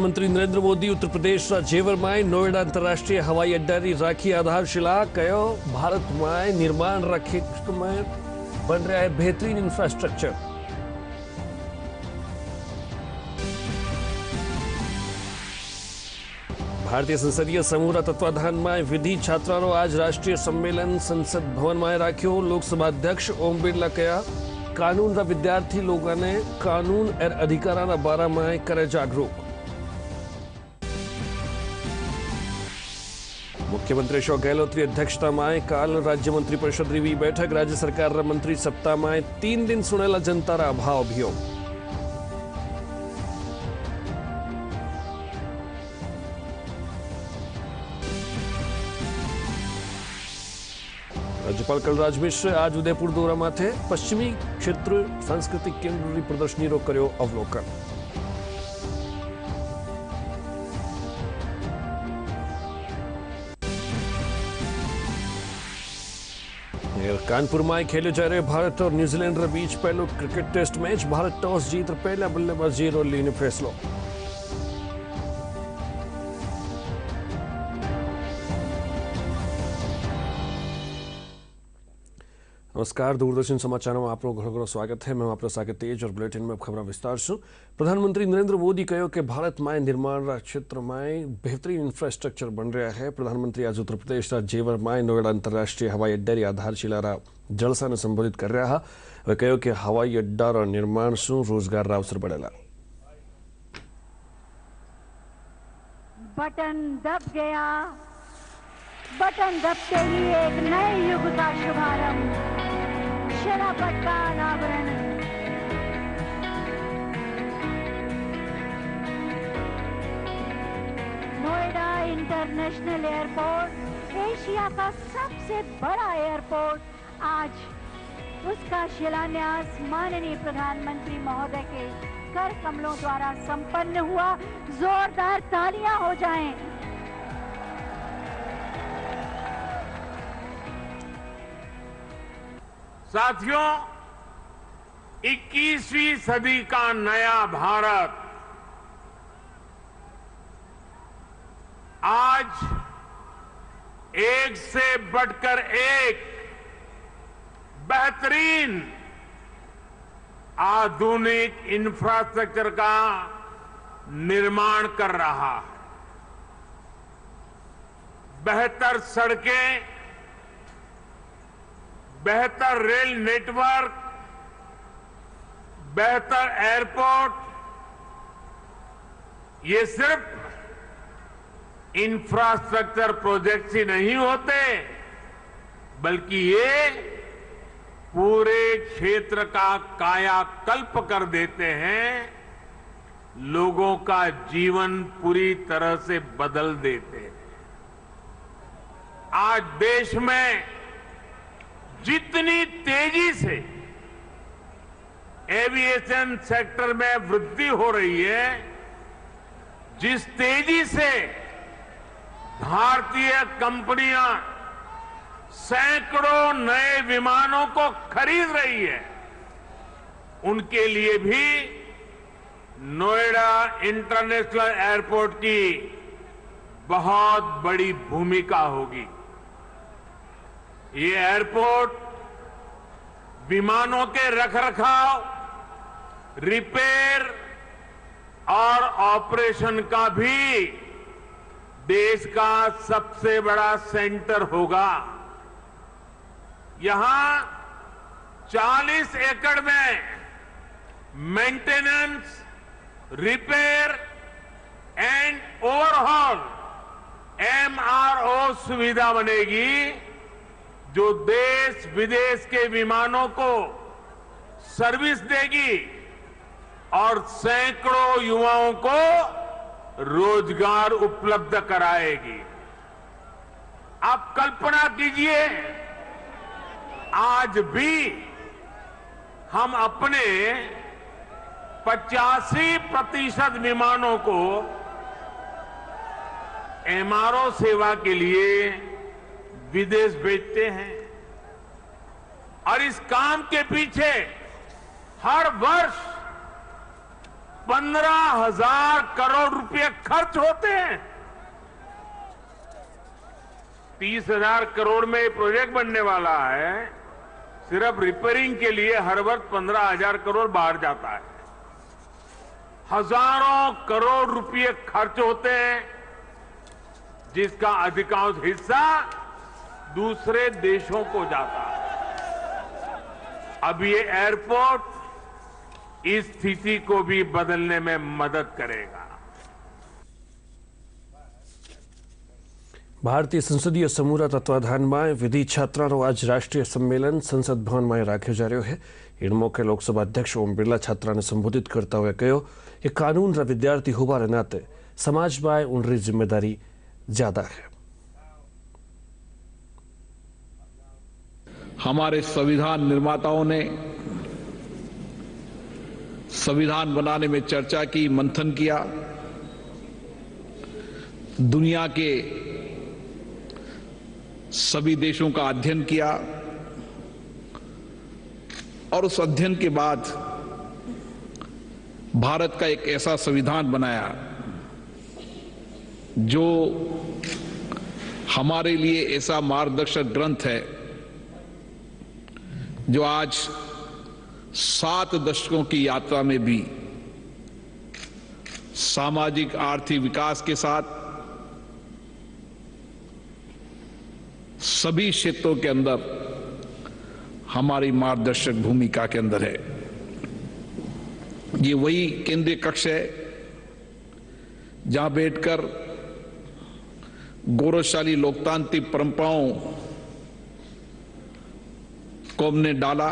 प्रधानमंत्री नरेंद्र मोदी उत्तर प्रदेश जेवर में नोएडा अंतरराष्ट्रीय हवाई अड्डा की राखी आधारशिला कहो भारत में निर्माण क्षेत्र में बन रहा है बेहतरीन इंफ्रास्ट्रक्चर। भारतीय संसदीय समूह तत्वाधान में विधि छात्राओं आज राष्ट्रीय सम्मेलन संसद भवन में राख्यो। लोकसभा अध्यक्ष ओम बिरला कहा कानून रा विद्यार्थी लोगों ने कानून और अधिकारा बारे में करे जागरूक। मुख्यमंत्री अशोक गहलोत की अध्यक्षता में काल राज्य मंत्री परिषद री बैठक। राज्य सरकार रा मंत्री सप्ताह में 3 दिन सुनेला जनता रा अभाव अभियोग। राज्यपाल कलराज मिश्र आज उदयपुर दौरा माथे पश्चिमी क्षेत्र सांस्कृतिक केंद्र की प्रदर्शनी रो कर्यो अवलोकन। कानपुर में खेले जा रहे भारत और न्यूजीलैंड के बीच पहलो क्रिकेट टेस्ट मैच। भारत टॉस जीत पहला बल्लेबाजी रो लीने फैसलो। नमस्कार, दूरदर्शन समाचार में आप घणो स्वागत है। मैं आपका सागर तेज और बुलेटिन में खबर विस्तार से। प्रधानमंत्री नरेंद्र मोदी कहो कि भारत में निर्माण क्षेत्र में बेहतरीन इंफ्रास्ट्रक्चर बन रहा है। प्रधानमंत्री आज उत्तर प्रदेश जेवर में नोएडा अंतरराष्ट्रीय हवाई अड्डा की आधारशिला जलसा ने संबोधित कर रहा है। वे कहो कि हवाई अड्डा निर्माण से रोजगार अवसर बढ़ेला। बटन दब गया, बटन दबते ही एक नए युग का शुभारंभ। शराफत का अनावरण। नोएडा इंटरनेशनल एयरपोर्ट एशिया का सबसे बड़ा एयरपोर्ट, आज उसका शिलान्यास माननीय प्रधानमंत्री महोदय के कर कमलों द्वारा संपन्न हुआ। जोरदार तालियां हो जाएं। साथियों, 21वीं सदी का नया भारत आज एक से बढ़कर एक बेहतरीन आधुनिक इंफ्रास्ट्रक्चर का निर्माण कर रहा है। बेहतर सड़कें, बेहतर रेल नेटवर्क, बेहतर एयरपोर्ट, ये सिर्फ इंफ्रास्ट्रक्चर प्रोजेक्ट्स ही नहीं होते, बल्कि ये पूरे क्षेत्र का कायाकल्प कर देते हैं, लोगों का जीवन पूरी तरह से बदल देते हैं। आज देश में जितनी तेजी से एविएशन सेक्टर में वृद्धि हो रही है, जिस तेजी से भारतीय कंपनियां सैकड़ों नए विमानों को खरीद रही है, उनके लिए भी नोएडा इंटरनेशनल एयरपोर्ट की बहुत बड़ी भूमिका होगी। ये एयरपोर्ट विमानों के रखरखाव, रिपेयर और ऑपरेशन का भी देश का सबसे बड़ा सेंटर होगा। यहां 40 एकड़ में maintenance, repair and overhaul MRO सुविधा बनेगी, जो देश विदेश के विमानों को सर्विस देगी और सैकड़ों युवाओं को रोजगार उपलब्ध कराएगी। आप कल्पना कीजिए, आज भी हम अपने 85% विमानों को MRO सेवा के लिए विदेश भेजते हैं और इस काम के पीछे हर वर्ष 15,000 करोड़ रुपए खर्च होते हैं। 30,000 करोड़ में ये प्रोजेक्ट बनने वाला है। सिर्फ रिपेयरिंग के लिए हर वर्ष 15,000 करोड़ बाहर जाता है। हजारों करोड़ रुपए खर्च होते हैं, जिसका अधिकांश हिस्सा दूसरे देशों को जाता है। अब ये एयरपोर्ट इस स्थिति को भी बदलने में मदद करेगा। ભારતીય સંસદીય સમૂહના તત્વાધાનમાં વિધિ છાત્રાનો આજ રાષ્ટ્રીય સંમેલન સંસદ ભવનમાં રાખ્યો जा રહ્યો है। इन मौके लोकसभा अध्यक्ष ओम बिरला छात्राने संबोधित करता हुए कहो कि कानून विद्यार्थी होवाने नाते समाज में उनरी जिम्मेदारी ज्यादा है। हमारे संविधान निर्माताओं ने संविधान बनाने में चर्चा की, मंथन किया, दुनिया के सभी देशों का अध्ययन किया और उस अध्ययन के बाद भारत का एक ऐसा संविधान बनाया जो हमारे लिए ऐसा मार्गदर्शक ग्रंथ है जो आज 7 दशकों की यात्रा में भी सामाजिक आर्थिक विकास के साथ सभी क्षेत्रों के अंदर हमारी मार्गदर्शक भूमिका के अंदर है। ये वही केंद्रीय कक्ष है जहां बैठकर गौरवशाली लोकतांत्रिक परंपराओं को हमने डाला,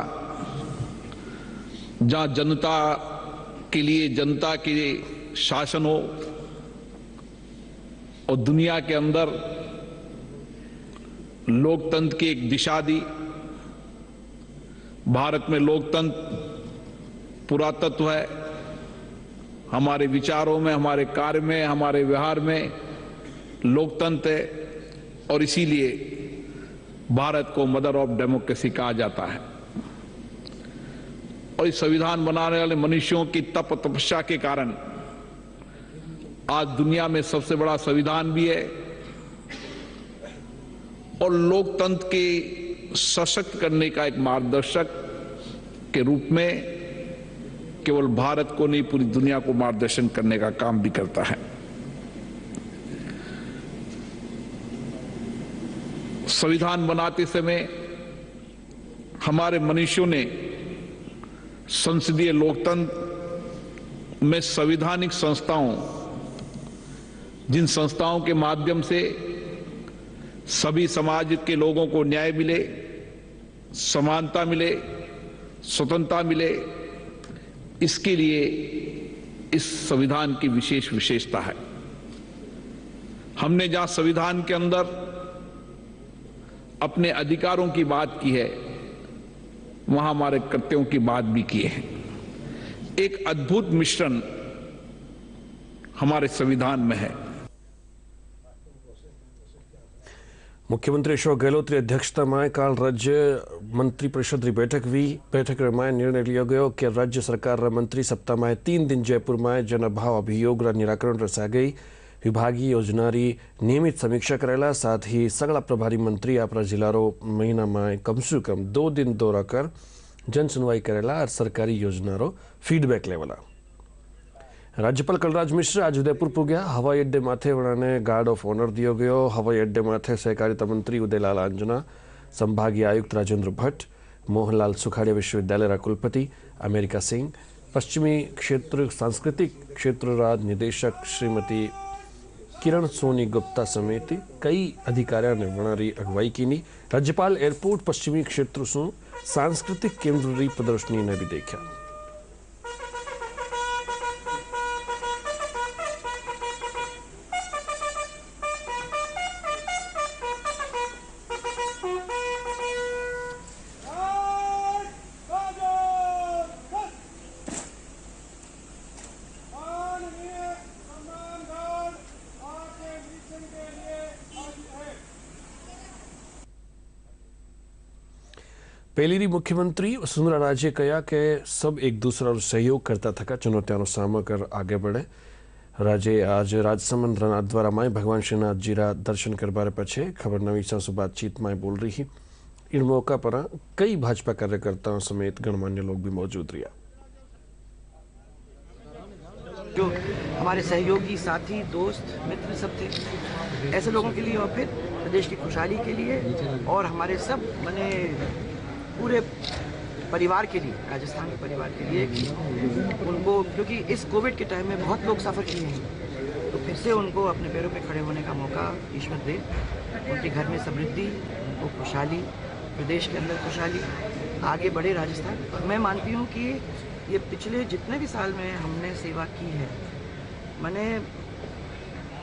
जहां जनता के लिए जनता के शासन हो और दुनिया के अंदर लोकतंत्र की एक दिशा दी। भारत में लोकतंत्र पुरातत्व है, हमारे विचारों में, हमारे कार्य में, हमारे व्यवहार में लोकतंत्र है और इसीलिए भारत को मदर ऑफ डेमोक्रेसी कहा जाता है। और इस संविधान बनाने वाले मनुष्यों की तप तपस्या के कारण आज दुनिया में सबसे बड़ा संविधान भी है और लोकतंत्र के सशक्त करने का एक मार्गदर्शक के रूप में केवल भारत को नहीं पूरी दुनिया को मार्गदर्शन करने का काम भी करता है। संविधान बनाते समय हमारे मनुष्यों ने संसदीय लोकतंत्र में संवैधानिक संस्थाओं, जिन संस्थाओं के माध्यम से सभी समाज के लोगों को न्याय मिले, समानता मिले, स्वतंत्रता मिले, इसके लिए इस संविधान की विशेष विशेषता है। हमने जहां संविधान के अंदर अपने अधिकारों की बात की है, वहां हमारे कर्तव्यों की बात भी की है। एक अद्भुत मिश्रण हमारे संविधान में है। मुख्यमंत्री अशोक गहलोतની અધ્યક્ષતામાં કાલ રાજ્ય મંત્રી પરિષદની બેઠક हुई। બેઠકમાં निर्णय लियो गयो कि राज्य सरकार मंत्री सप्ताह में 3 दिन जयपुर में जन अभाव अभियोग निराकरण रसा गई। विभागीय योजनारी नियमित समीक्षा करेला, साथ ही सगला प्रभारी मंत्री अपना जिलारो महीना में कम से कम 2 दिन दौरा कर जन सुनवाई करेला और सरकारी योजनारो फीडबैक लेवला। राज्यपाल कलराज मिश्र आज उदयपुर पुग्या। हवाई अड्डे माथे वड़ाने गार्ड ऑफ ऑनर दियो गयो। हवाई अड्डे माथे सहकारिता मंत्री उदयलाल आंजना, संभागीय आयुक्त राजेंद्र भट्ट, मोहनलाल सुखाड़िया विश्वविद्यालय कुलपति अमेरिका सिंह, पश्चिमी क्षेत्र सांस्कृतिक क्षेत्र राज निदेशक श्रीमती किरण सोनी गुप्ता समेत कई अधिकारियों ने वनारी अगवाई की। राज्यपाल एयरपोर्ट पश्चिमी क्षेत्र से सांस्कृतिक केंद्र प्रदर्शनी ने भी देखा। પહેલીની મુખ્યમંત્રી વસુંધરા રાજે કહ્યા કે સબ એક દૂસરાનો સહયોગ કરતા થકા ચુનૌતીઓનો સામનો કર આગે बढ़े। રાજે આજ રાજસમંદ द्वारा माई भगवान श्रीनाथ जीरा दर्शन करवाने पछे खबर नवी सासु बातचीत में बोल रही। इन मौका पर कई भाजपा कार्यकर्ताओं समेत गणमान्य लोग भी मौजूद रहा। जो हमारे सहयोगी साथी दोस्त मित्र सब थे, ऐसे लोगों के लिए और फिर प्रदेश की खुशहाली के लिए और हमारे सब माने पूरे परिवार के लिए, राजस्थान के परिवार के लिए कि उनको, क्योंकि इस कोविड के टाइम में बहुत लोग सफ़र किए हैं, तो फिर से उनको अपने पैरों पे खड़े होने का मौका ईश्वर दे। उनके घर में समृद्धि, उनको खुशहाली, प्रदेश के अंदर खुशहाली, आगे बढ़े राजस्थान। और मैं मानती हूँ कि ये पिछले जितने भी साल में हमने सेवा की है, मैंने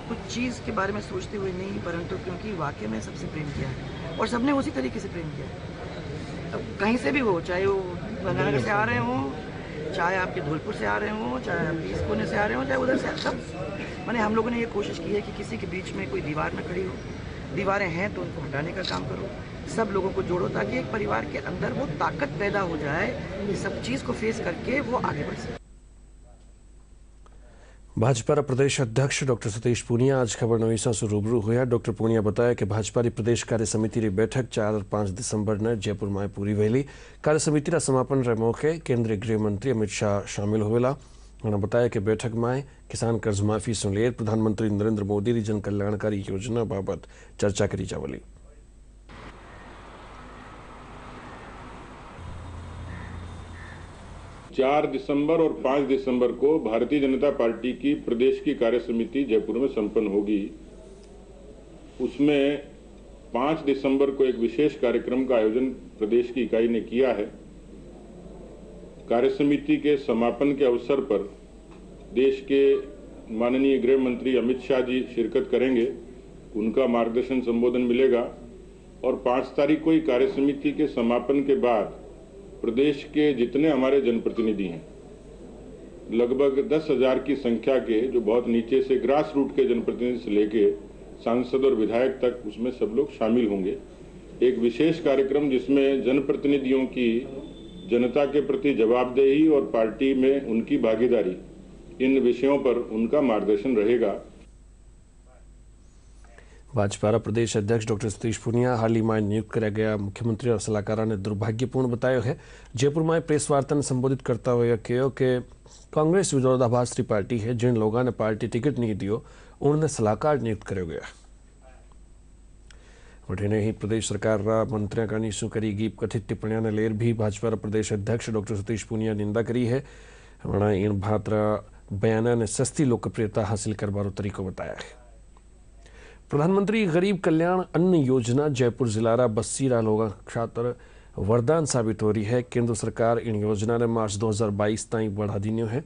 कुछ चीज़ के बारे में सोचते हुए नहीं, परंतु क्योंकि वाकई में सबसे प्रेम किया है और सबने उसी तरीके से प्रेम किया है। अब कहीं से भी हो, चाहे वो गंगानगर से आ रहे हों, चाहे आपके धौलपुर से आ रहे हों, चाहे आप ईस्ट कोने से आ रहे हों, चाहे उधर से, सब मैंने हम लोगों ने ये कोशिश की है कि किसी के बीच में कोई दीवार न खड़ी हो। दीवारें हैं तो उनको हटाने का काम करो, सब लोगों को जोड़ो ताकि एक परिवार के अंदर वो ताकत पैदा हो जाए कि सब चीज़ को फेस करके वो आगे बढ़ सके। भाजपा प्रदेश अध्यक्ष डॉक्टर सतीश पूनिया आज खबर नवीसा से रूबरू हुआ। डॉक्टर पूनिया बताया कि भाजपा प्रदेश कार्य समिति की बैठक 4 और 5 दिसंबर ने जयपुर में पूरी वहेली। कार्य समिति समापन रे मौके केंद्रीय गृह मंत्री अमित शाह शामिल हुएला। उन्होंने बताया कि बैठक में किसान कर्ज माफी से लेकर प्रधानमंत्री नरेंद्र मोदी की जन कल्याणकारी योजना बाबत चर्चा करी जावली। चार दिसंबर और 5 दिसंबर को भारतीय जनता पार्टी की प्रदेश की कार्य समिति जयपुर में संपन्न होगी। उसमें 5 दिसंबर को एक विशेष कार्यक्रम का आयोजन प्रदेश की इकाई ने किया है। कार्य समिति के समापन के अवसर पर देश के माननीय गृह मंत्री अमित शाह जी शिरकत करेंगे, उनका मार्गदर्शन संबोधन मिलेगा और 5 तारीख को ही कार्य समिति के समापन के बाद प्रदेश के जितने हमारे जनप्रतिनिधि हैं, लगभग 10,000 की संख्या के, जो बहुत नीचे से ग्रास रूट के जनप्रतिनिधि से लेके सांसद और विधायक तक, उसमें सब लोग शामिल होंगे। एक विशेष कार्यक्रम जिसमें जनप्रतिनिधियों की जनता के प्रति जवाबदेही और पार्टी में उनकी भागीदारी, इन विषयों पर उनका मार्गदर्शन रहेगा। भाजपा प्रदेश अध्यक्ष डॉक्टर सतीश पूनिया हाल ही में नियुक्त किया गया मुख्यमंत्री और सलाहकार ने दुर्भाग्यपूर्ण बताया है। जयपुर में प्रेस वार्ता ने संबोधित करता हुए कहो कि कांग्रेस विरोधाभास की पार्टी है, जिन लोगों ने पार्टी टिकट नहीं दियो उन्होंने सलाहकार नियुक्त किया गया। वठीने ही प्रदेश सरकार मंत्रियों का शू करेगी कथित टिप्पणियों ने लेर भी भाजपा प्रदेश अध्यक्ष डॉक्टर सतीश पूनिया निंदा करी है। उन्होंने इन भात्र बयान ने सस्ती लोकप्रियता हासिल करने तरीको बताया है। प्रधानमंत्री गरीब कल्याण अन्न योजना जयपुर जिला बस्सीरा लोगों खातर वरदान साबित हो रही है। केंद्र सरकार इन योजना ने मार्च 2022 तक बढ़ा दी है।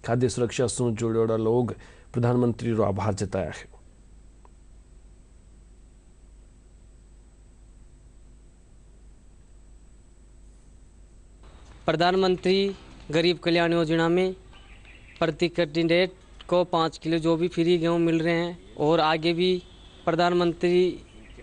खाद्य सुरक्षा से जुड़ा लोग प्रधानमंत्री रो आभार जताया है। प्रधानमंत्री गरीब कल्याण योजना में प्रति कैंडिडेट को 5 किलो जो भी फ्री गेहूँ मिल रहे हैं और आगे भी प्रधानमंत्री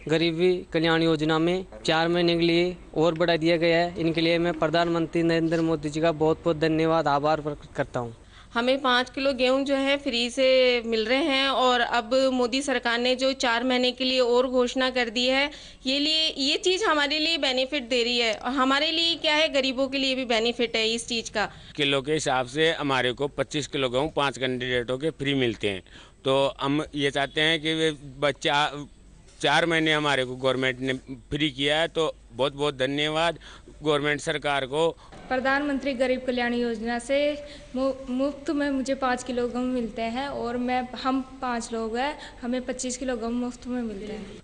गरीब कल्याण योजना में 4 महीने के लिए और बढ़ा दिया गया है। इनके लिए मैं प्रधानमंत्री नरेंद्र मोदी जी का बहुत बहुत धन्यवाद, आभार प्रकट करता हूँ। हमें 5 किलो गेहूं जो है फ्री से मिल रहे हैं और अब मोदी सरकार ने जो 4 महीने के लिए और घोषणा कर दी है, ये चीज़ हमारे लिए बेनिफिट दे रही है और हमारे लिए क्या है, गरीबों के लिए भी बेनिफिट है इस चीज़ का। किलो के हिसाब से हमारे को 25 किलो गेहूँ 5 कैंडिडेटों के फ्री मिलते हैं। तो हम ये चाहते हैं कि बच्चा 4 महीने हमारे को गवर्नमेंट ने फ्री किया है, तो बहुत बहुत धन्यवाद गवर्नमेंट सरकार को। प्रधानमंत्री गरीब कल्याण योजना से मुफ्त में मुझे 5 किलो गेहूँ मिलते हैं और हम 5 लोग हैं, हमें 25 किलो गेहूँ मुफ्त में मिलते हैं।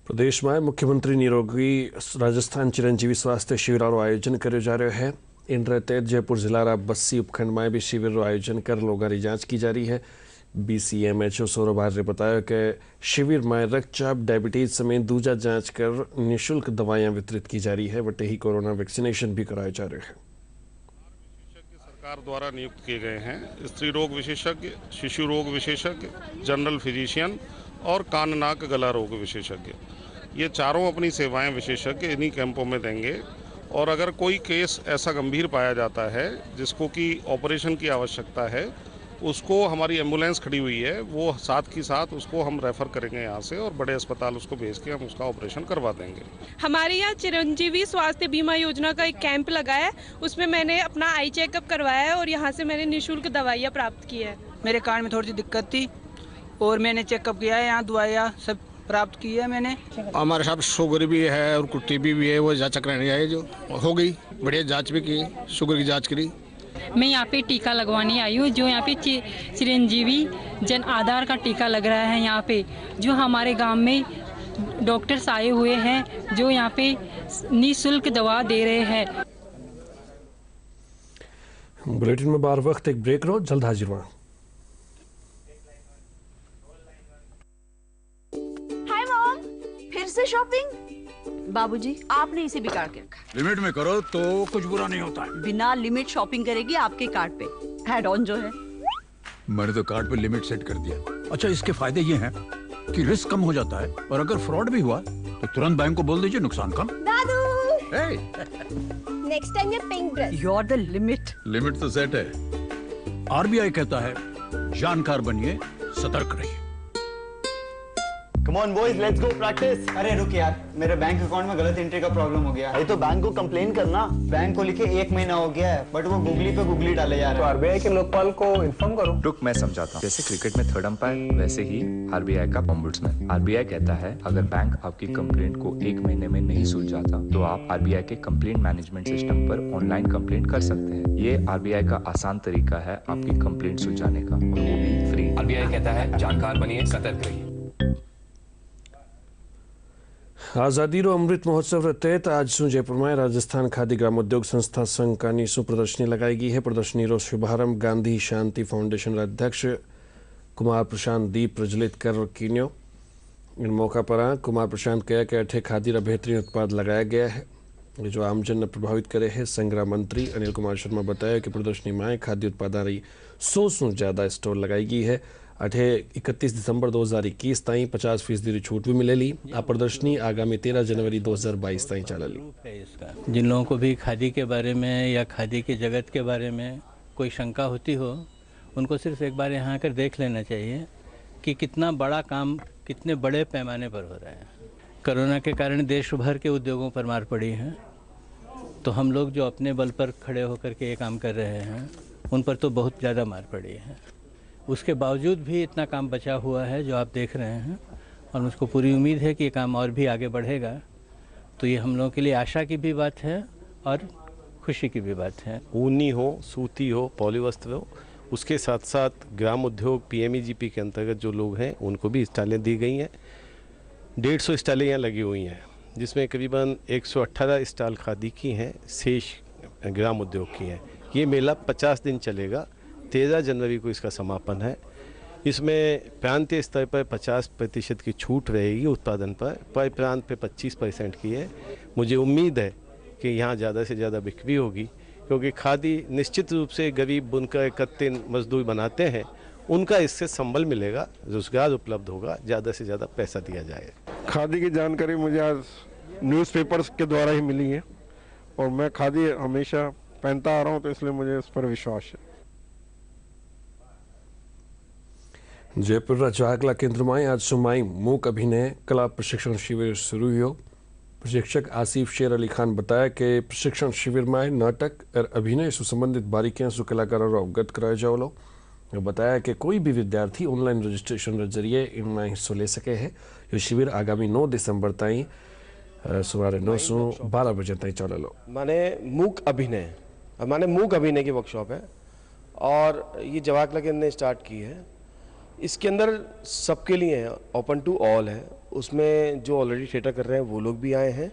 प्रदेश में मुख्यमंत्री निरोगी राजस्थान चिरंजीवी स्वास्थ्य शिविर आयोजन किया जा रहा है। इन तहत जयपुर जिला बस्सी उपखंड में भी शिविर आयोजन कर लोगों की जांच की जा रही है। BCMHO सौरभ आर्य ने बताया कि शिविर में रक्तचाप, डायबिटीज समेत दूजा जांच कर निःशुल्क दवाइयां वितरित की जा रही है। वटे ही कोरोना वैक्सीनेशन भी कराया जा रहा है। विशेषज्ञ सरकार द्वारा नियुक्त किए गए हैं। स्त्री रोग विशेषज्ञ, शिशु रोग विशेषज्ञ, जनरल फिजिशियन और कान नाक गला रोग विशेषज्ञ। ये चारों अपनी सेवाएं विशेषज्ञ इन्हीं कैंपों में देंगे। और अगर कोई केस ऐसा गंभीर पाया जाता है जिसको कि ऑपरेशन की आवश्यकता है, उसको हमारी एम्बुलेंस खड़ी हुई है, वो साथ ही साथ उसको हम रेफ़र करेंगे यहाँ से और बड़े अस्पताल उसको भेज के हम उसका ऑपरेशन करवा देंगे। हमारे यहाँ चिरंजीवी स्वास्थ्य बीमा योजना का एक कैंप लगा है, उसमें मैंने अपना आई चेकअप करवाया है और यहाँ से मैंने निःशुल्क दवाइयाँ प्राप्त की है। मेरे कार्ड में थोड़ी सी दिक्कत थी और मैंने चेकअप किया है, यहाँ दवाइयाँ सब प्राप्त की है मैंने। हमारे साथ शुगर भी है और कुछ टीबी भी है, वो जांच कराने आए, जो हो गई, बढ़िया जांच भी की, शुगर की जांच करी। मैं यहाँ पे टीका लगवाने आई हूँ, जो यहाँ पे चिरंजीवी जन आधार का टीका लग रहा है। यहाँ पे जो हमारे गांव में डॉक्टर्स आए हुए हैं, जो यहाँ पे निःशुल्क दवा दे रहे हैं। बुलेटिन में बार वक्त एक ब्रेक लो, जल्द हाजिर हुआ। हाय मॉम, फिर से शॉपिंग? बाबूजी, आपने इसे बिगाड़ के रखा। लिमिट में करो तो कुछ बुरा नहीं होता है। बिना लिमिट शॉपिंग करेगी आपके कार्ड पे ऐड ऑन जो है। मैंने तो कार्ड पे लिमिट सेट कर दिया। अच्छा, इसके फायदे ये हैं कि रिस्क कम हो जाता है और अगर फ्रॉड भी हुआ तो तुरंत बैंक को बोल दीजिए, नुकसान कम। दादू, नेक्स्ट टाइम ये pink dress. You are the limit. Limit तो सेट है। आरबीआई कहता है जानकार बनिए, सतर्क रहिए। Come on boys, let's go practice. अरे रुक यार, मेरे बैंक अकाउंट में गलत एंट्री का प्रॉब्लम हो गया। अरे तो बैंक को कंप्लेन करना। बैंक को लिखे 1 महीना हो गया है, बट वो गूगली पे गूगली डाले जा रहे हैं। तो आरबीआई के लोकपाल को इन्फॉर्म करो। रुक, मैं समझाता हूँ। जैसे क्रिकेट में थर्ड अंपायर, वैसे ही आरबीआई का ओम्बुड्समैन। आरबीआई कहता है अगर बैंक आपकी कंप्लेंट को 1 महीने में नहीं सुलझाता तो आप आरबीआई के कंप्लेंट मैनेजमेंट सिस्टम पर ऑनलाइन कंप्लेंट कर सकते हैं। ये आरबीआई का आसान तरीका है आपकी कंप्लेंट सुलझाने का, और वो भी फ्री। आरबीआई कहता है जानकार बनिए, सतर्क रहिए। आज़ादीरो अमृत महोत्सव तहत आज जयपुर में राजस्थान खादी ग्रामोद्योग संस्था संघ कानी प्रदर्शनी लगाई गई है। प्रदर्शनी रो शुभारंभ गांधी शांति फाउंडेशन अध्यक्ष कुमार प्रशांत दीप प्रज्वलित कर कीन्यो। इन मौका पर कुमार प्रशांत कहा कि अठे खादी रा बेहतरीन उत्पाद लगाया गया है जो आमजन ने प्रभावित करे है। संग्रह मंत्री अनिल कुमार शर्मा बताया कि प्रदर्शनी में खाद्य उत्पादन रही 100 से ज्यादा स्टॉल लगाई गई है। अठे 31 दिसंबर 2021 ताई 50% छूट भी मिलेली। आ प्रदर्शनी आगामी 13 जनवरी 2022 ताई चलेली। जिन लोगों को भी खादी के बारे में या खादी के जगत के बारे में कोई शंका होती हो, उनको सिर्फ एक बार यहाँ आकर देख लेना चाहिए कि कितना बड़ा काम कितने बड़े पैमाने पर हो रहा है। कोरोना के कारण देश भर के उद्योगों पर मार पड़ी है, तो हम लोग जो अपने बल पर खड़े होकर के ये काम कर रहे हैं उन पर तो बहुत ज़्यादा मार पड़ी है। उसके बावजूद भी इतना काम बचा हुआ है जो आप देख रहे हैं, और मुझको पूरी उम्मीद है कि ये काम और भी आगे बढ़ेगा। तो ये हम लोगों के लिए आशा की भी बात है और खुशी की भी बात है। ऊनी हो, सूती हो, पॉलीवस्त्र हो, उसके साथ साथ ग्राम उद्योग PMEGP के अंतर्गत जो लोग हैं उनको भी स्टॉलें दी गई हैं। 150 स्टॉलें यहाँ लगी हुई हैं, जिसमें करीबन 118 स्टॉल खादी की हैं, शेष ग्राम उद्योग की हैं। ये मेला 50 दिन चलेगा। 13 जनवरी को इसका समापन है। इसमें प्रांतीय स्तर पर 50% की छूट रहेगी उत्पादन पर प्रांत पे 25% की है। मुझे उम्मीद है कि यहाँ ज़्यादा से ज़्यादा बिक्री होगी, क्योंकि खादी निश्चित रूप से गरीब बुनकर कत्ते मजदूर बनाते हैं, उनका इससे संबल मिलेगा, रोजगार उपलब्ध होगा, ज़्यादा से ज़्यादा पैसा दिया जाएगा। खादी की जानकारी मुझे आज न्यूज़पेपर्स के द्वारा ही मिली है और मैं खादी हमेशा पहनता आ रहा हूँ, तो इसलिए मुझे इस पर विश्वास है। जयपुर राजवाकला केंद्र में आज सुमाई मूक अभिनय कला प्रशिक्षण शिविर शुरू हुआ। प्रशिक्षक आसिफ शेर अली खान बताया कि प्रशिक्षण शिविर में नाटक और अभिनय से संबंधित बारीकियां से कलाकारों को अवगत कराया जाओ। बताया कि कोई भी विद्यार्थी ऑनलाइन रजिस्ट्रेशन के जरिए इनमें हिस्सों ले सके है। ये शिविर आगामी 9 दिसंबर ताई सुबह 9 से 12 बजे ताई चलो। माने मूक अभिनय की वर्कशॉप है और ये जवाकला केंद्र ने स्टार्ट की है। इसके अंदर सबके लिए है, ओपन टू ऑल है। उसमें जो ऑलरेडी थिएटर कर रहे हैं वो लोग भी आए हैं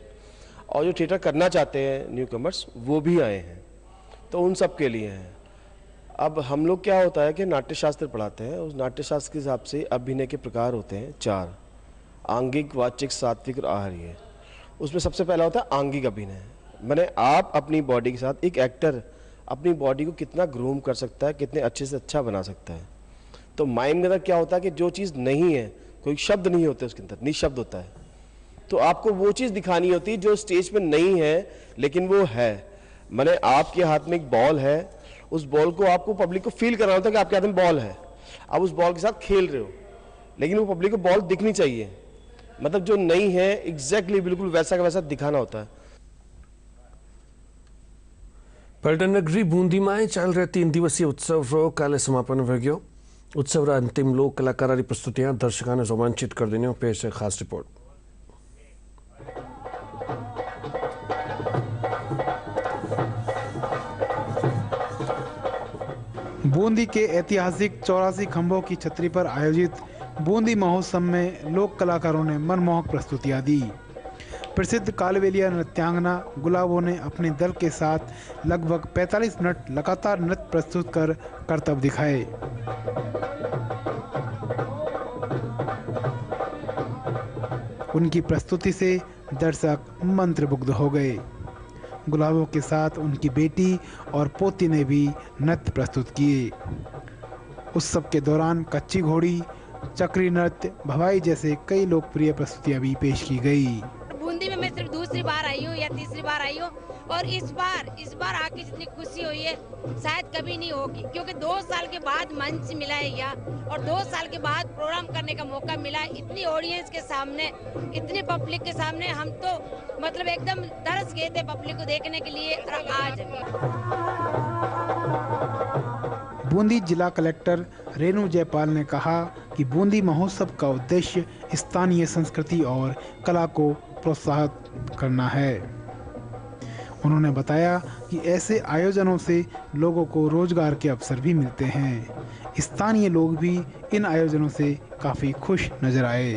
और जो थिएटर करना चाहते हैं न्यू कमर्स वो भी आए हैं, तो उन सब के लिए हैं। अब हम लोग क्या होता है कि नाट्यशास्त्र पढ़ाते हैं, उस नाट्यशास्त्र के हिसाब से अभिनय के प्रकार होते हैं 4: आंगिक, वाचिक, सात्विक और आहार्य। उसमें सबसे पहला होता है आंगिक अभिनय। माने आप अपनी बॉडी के साथ, एक एक्टर अपनी बॉडी को कितना ग्रूम कर सकता है, कितने अच्छे से अच्छा बना सकता है। तो माइम के अंदर क्या होता है कि जो चीज़ नहीं है, कोई शब्द नहीं होते उसके अंदर, निशब्द होता है, तो आपको वो चीज़ दिखानी होती है जो स्टेज पे नहीं है लेकिन वो है। मैंने आपके हाथ में एक बॉल है, उस बॉल को आपको पब्लिक को फील कराना होता है कि आपके हाथ में बॉल है, आप उस बॉल के साथ खेल रहे हो, लेकिन वो पब्लिक को बॉल दिखनी चाहिए, मतलब जो नहीं है एग्जैक्टली बिल्कुल वैसा का वैसा दिखाना होता है। पर्यटन नगरी बूंदीમાં ચાલી રહી 3 દિવસીય ઉત્સવનો કાલે સમાપન થયો। ઉત્સવના અંતિમ લોક કલાકારોની પ્રસ્તુતિઓ દર્શકોને રોમાંચિત કરી દીધો। પેશ છે ખાસ રિપોર્ટ। बूंदी के ऐतिहासिक 84 खंभों की छतरी पर आयोजित बूंदी महोत्सव में लोक कलाकारों ने मनमोहक प्रस्तुतियां दी। प्रसिद्ध कालबेलिया नृत्यांगना गुलाबों ने अपने दल के साथ लगभग 45 मिनट लगातार नृत्य प्रस्तुत कर करतब दिखाए। उनकी प्रस्तुति से दर्शक मंत्रमुग्ध हो गए। गुलाबों के साथ उनकी बेटी और पोती ने भी नृत्य प्रस्तुत किए। उत्सव के दौरान कच्ची घोड़ी, चक्री नृत्य, भवाई जैसे कई लोकप्रिय प्रस्तुतियां भी पेश की गई। बूंदी में मैं सिर्फ दूसरी बार आई हूँ या तीसरी बार आई हूँ, और इस बार आके जितनी खुशी हुई है शायद कभी नहीं होगी, क्योंकि 2 साल के बाद मंच मिला है यहाँ, और 2 साल के बाद प्रोग्राम करने का मौका मिला है। इतनी ऑडियंस के सामने, इतनी पब्लिक के सामने हम तो मतलब एकदम तरस गए थे पब्लिक को देखने के लिए। आज बूंदी जिला कलेक्टर रेणु जयपाल ने कहा कि बूंदी महोत्सव का उद्देश्य स्थानीय संस्कृति और कला को प्रोत्साहित करना है। उन्होंने बताया कि ऐसे आयोजनों से लोगों को रोजगार के अवसर भी मिलते हैं। स्थानीय लोग भी इन आयोजनों से काफी खुश नजर आए।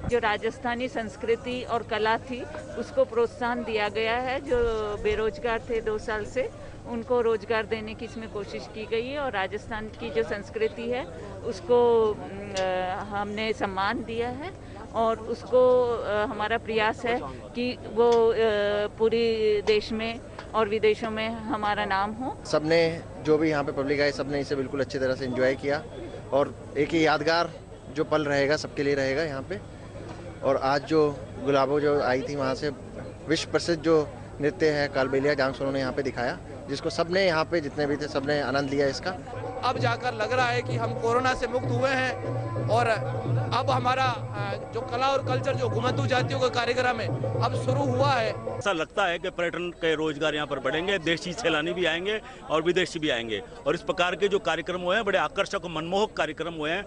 जो राजस्थानी संस्कृति और कला थी उसको प्रोत्साहन दिया गया है। जो बेरोजगार थे 2 साल से, उनको रोजगार देने की इसमें कोशिश की गई है, और राजस्थान की जो संस्कृति है उसको हमने सम्मान दिया है, और उसको हमारा प्रयास है कि वो पूरी देश में और विदेशों में हमारा नाम हो। सबने जो भी यहाँ पे पब्लिक आई, सबने इसे बिल्कुल अच्छी तरह से एंजॉय किया, और एक ही यादगार जो पल रहेगा सबके लिए रहेगा यहाँ पे। और आज जो गुलाबो जो आई थी वहाँ से विश्व प्रसिद्ध जो नृत्य है कालबेलिया डांस उन्होंने यहाँ पे दिखाया, जिसको सबने यहाँ पे जितने भी थे सबने आनंद लिया इसका। अब जाकर लग रहा है कि हम कोरोना से मुक्त हुए हैं, और अब हमारा जो कला और कल्चर जो घुमतू जातियों का कार्यक्रम है अब शुरू हुआ है। ऐसा लगता है कि पर्यटन के रोजगार यहाँ पर बढ़ेंगे, देशी सैलानी भी आएंगे और विदेशी भी आएंगे, और इस प्रकार के जो कार्यक्रम हुए हैं बड़े आकर्षक और मनमोहक कार्यक्रम हुए हैं।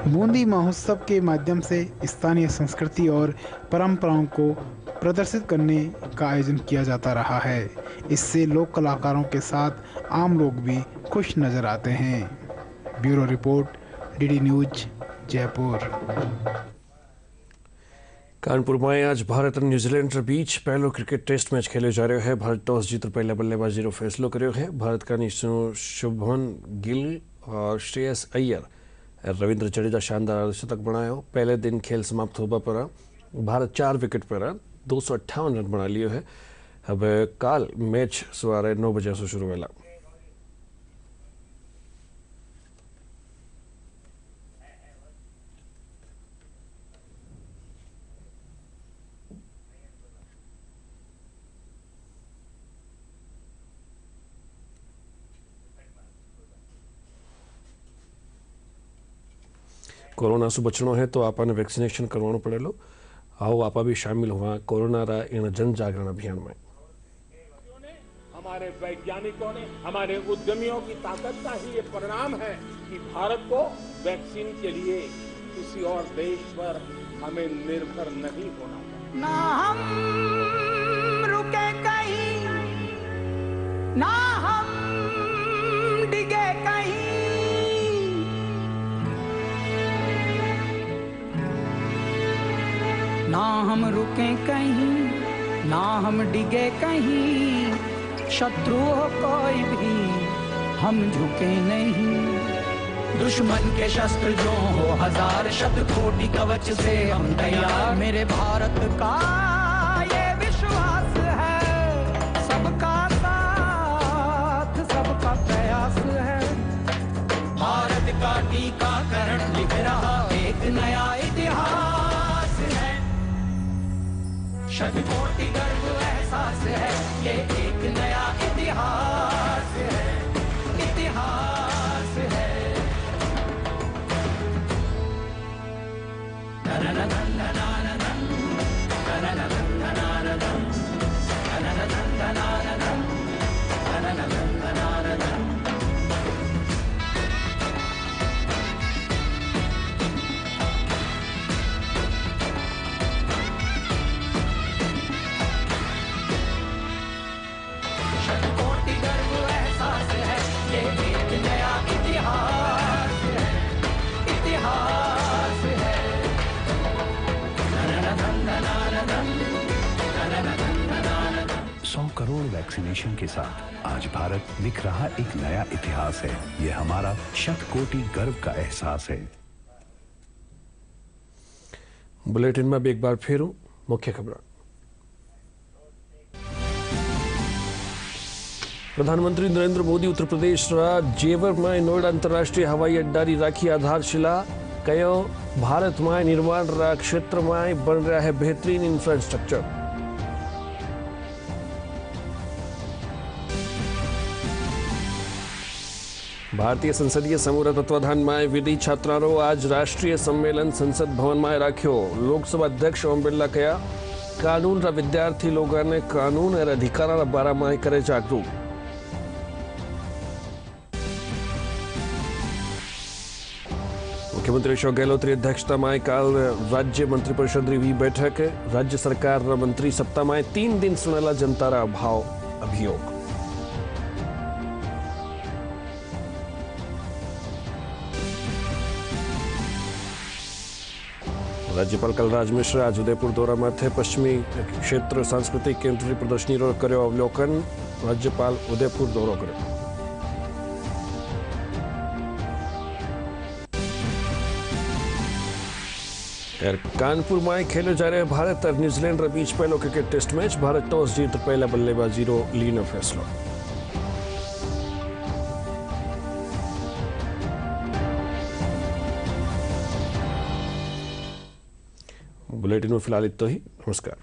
बूंदी महोत्सव के माध्यम से स्थानीय संस्कृति और परंपराओं को प्रदर्शित करने का आयोजन किया जाता रहा है। इससे लोक कलाकारों के साथ आम लोग भी खुश नजर आते हैं। Bureau report, DD news, Jaipur. Kanpur में आज भारत और न्यूजीलैंड के बीच पहलो क्रिकेट टेस्ट मैच खेले जा रहे हैं। भारत टॉस जीत पहले बल्लेबाजी फैसलो कर्यो है। भारत का शुभमन गिल और श्रेयस अय्यर, रविंद्र जडेजा शानदार शतक बनायो। पहले दिन खेल समाप्त होने पर भारत 4 विकेट पर 258 रन बना लियो है। अब काल मैच सवारे 9 बजे से शुरू होगा। कोरोना से बचना है तो आपने वैक्सीनेशन करवाना पड़ेलो। आओ आप भी शामिल हुआ कोरोना रा इन जन जागरण अभियान में। हमारे वैज्ञानिकों ने, हमारे उद्यमियों की ताकत का ही ये परिणाम है कि भारत को वैक्सीन के लिए किसी और देश पर हमें निर्भर नहीं होना। ना हम रुके कहीं, ना हम डिगे कहीं, ना हम रुके कहीं, ना हम डिगे कहीं, शत्रु हो कोई भी हम झुके नहीं। दुश्मन के शस्त्र जो हो 1000 शतकोटि कवच से हम तैयार। मेरे भारत का ये विश्वास है, सबका साथ सबका प्रयास है। भारत का टीकाकरण लिख रहा एक नया इतिहास है। शतकोटि गर्व एहसास है, ये एक नया इतिहास है, इतिहास है। शतकोटि गर्व एहसास है, ये एक नया इतिहास है, इतिहास है। 100 करोड़ वैक्सीनेशन के साथ आज भारत लिख रहा एक नया इतिहास है। ये हमारा शतकोटि गर्व का एहसास है। बुलेटिन में भी एक बार फिर मुख्य खबर। प्रधानमंत्री नरेंद्र मोदी उत्तर प्रदेश जेवर में नोएडा अंतरराष्ट्रीय हवाई अड्डा की राखी आधारशिला कहो। भारत में निर्माण क्षेत्र में बन रहा है बेहतरीन इंफ्रास्ट्रक्चर। भारतीय संसदीय समूह तत्वाधान में विधि छात्राओं आज राष्ट्रीय सम्मेलन संसद भवन में राख्यो। लोकसभा अध्यक्ष ओम बिरला कहा कानून विद्यार्थी लोगों ने कानून और अधिकारों बारे में करे जागरूक। मुख्यमंत्री अशोक गहलोत की अध्यक्षता में कल राज्य मंत्रिपरिषद की हुई बैठक। राज्य सरकार मंत्री सप्ताह में 3 दिन सुनेला जनता अभाव अभियोग। राज्यपाल कलराज मिश्र आज उदयपुर दौरा में थे। पश्चिमी क्षेत्र सांस्कृतिक केंद्र की प्रदर्शनी कर्यो अवलोकन। राज्यपाल उदयपुर दौरो कर्यो। कानपुर में खेले जा रहे भारत और न्यूजीलैंड बीच पहलो क्रिकेट टेस्ट मैच। भारत टॉस जीत पहला बल्लेबाजी लीनो फैसलो। बुलेटिन में फिलहाल इतना ही। नमस्कार।